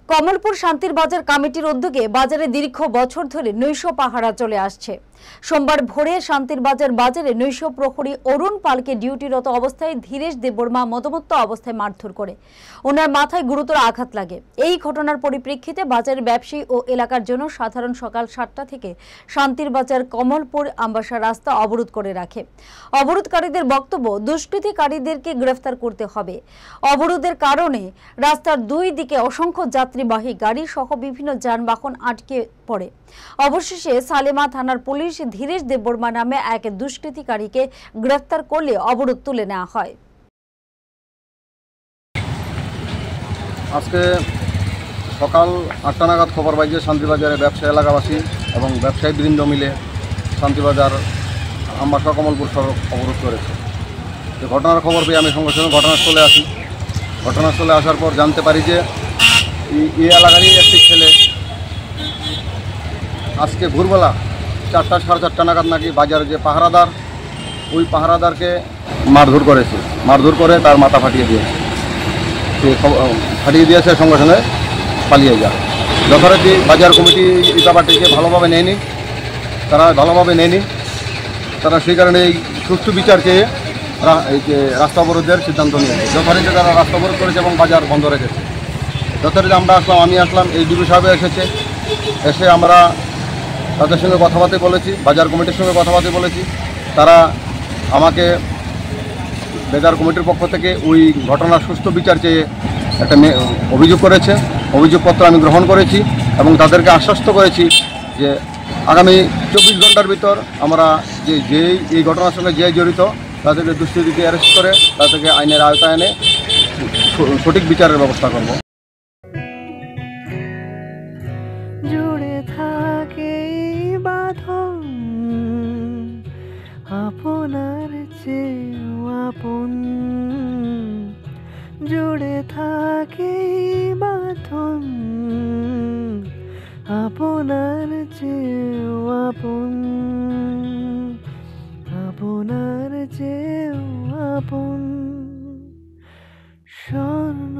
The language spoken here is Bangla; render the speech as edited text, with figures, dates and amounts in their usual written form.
কমলপুর শান্তির বাজার কমিটির উদ্যোগে বাজারে দীর্ঘ বছর ধরে নৈশ পাহারা চলে আসছে। সোমবার ভোরে শান্তির বাজারে নৈশ প্রহরী অরুণ পালকে ডিউটিরত অবস্থায় ধীরেশ দেববর্মা মদমত্ত অবস্থায় মারধর করে ওনার মাথায় গুরুতর আঘাত লাগে। এই ঘটনার পরিপ্রেক্ষিতে বাজারের ব্যবসায়ী ও এলাকার জনসাধারণ সকাল 7টা থেকে শান্তির বাজার কমলপুর আমবাসা রাস্তা অবরোধ করে রাখে। অবরোধকারীদের বক্তব্য, দুষ্কৃতিকারীদেরকে গ্রেফতার করতে হবে। অবরোধের কারণে রাস্তার দুই দিকে অসংখ্য যাত্রীবাহী গাড়ি সহ বিভিন্ন যানবাহন আটকে পড়ে। অবশেষে সালেমা থানার পুলিশ ধীরেশ দেববর্মা নামে এক দুষ্কৃতিকারীকে গ্রেফতার করলে অবরোধ তুলে নেওয়া হয়। আজকে সকাল 8টা নাগাদ খবর পাই যে শান্তিবাজারে ব্যবসায়ী এলাকাবাসী এবং ব্যবসায়ী বৃন্দ মিলে শান্তিবাজার আমবাসা কমলপুর সড়ক অবরোধ করেছে। যে ঘটনার খবর পেয়ে আমি সঙ্গে সঙ্গে ঘটনাস্থলে আসি। ঘটনাস্থলে আসার পর জানতে পারি যে এই এলাকারই একটি ছেলে আজকে ভোরবেলা 4টা সাড়ে 4টা নাগাদ নাকি বাজারে যে পাহারাদার, ওই পাহারাদারকে মারধর করেছে। মারধর করে তার মাথা ফাটিয়ে দিয়েছে। ফাটিয়ে দিয়েছে, সঙ্গে সঙ্গে পালিয়ে যায়। যথারীতি বাজার কমিটি এই ব্যাপারটিকে ভালোভাবে নেয়নি। তারা সেই কারণে এই সুষ্ঠু বিচার চেয়ে এই যে রাস্তা অবরোধের সিদ্ধান্ত নিয়েছে। যথারীতি তারা রাস্তা অবরোধ করেছে এবং বাজার বন্ধ রেখেছে। যথারীতি আমি আসলাম, এই ডিবি সাহেব এসে আমরা তাদের সঙ্গে কথাবার্তা বলেছি, বাজার কমিটির সঙ্গে কথাবার্তা বলেছি। তারা আমাকে বাজার কমিটির পক্ষ থেকে ওই ঘটনার সুষ্ঠু বিচার চেয়ে একটা অভিযোগ করেছে। অভিযোগপত্র আমি গ্রহণ করেছি এবং তাদেরকে আশ্বস্ত করেছি যে আগামী 24 ঘন্টার ভিতর আমরা যেই এই ঘটনার সঙ্গে যে জড়িত তাদেরকে দুষ্কৃতীকে অ্যারেস্ট করে তাদেরকে আইনের আওতায় এনে সঠিক বিচারের ব্যবস্থা করব। জুড়ে থাকে বাঁধন আপনার চেয়েও আপন, জুড়ে থাকে বাঁধন আপনার চেয়েও আপন, আপনার চেয়েও আপন। স্বর্ণ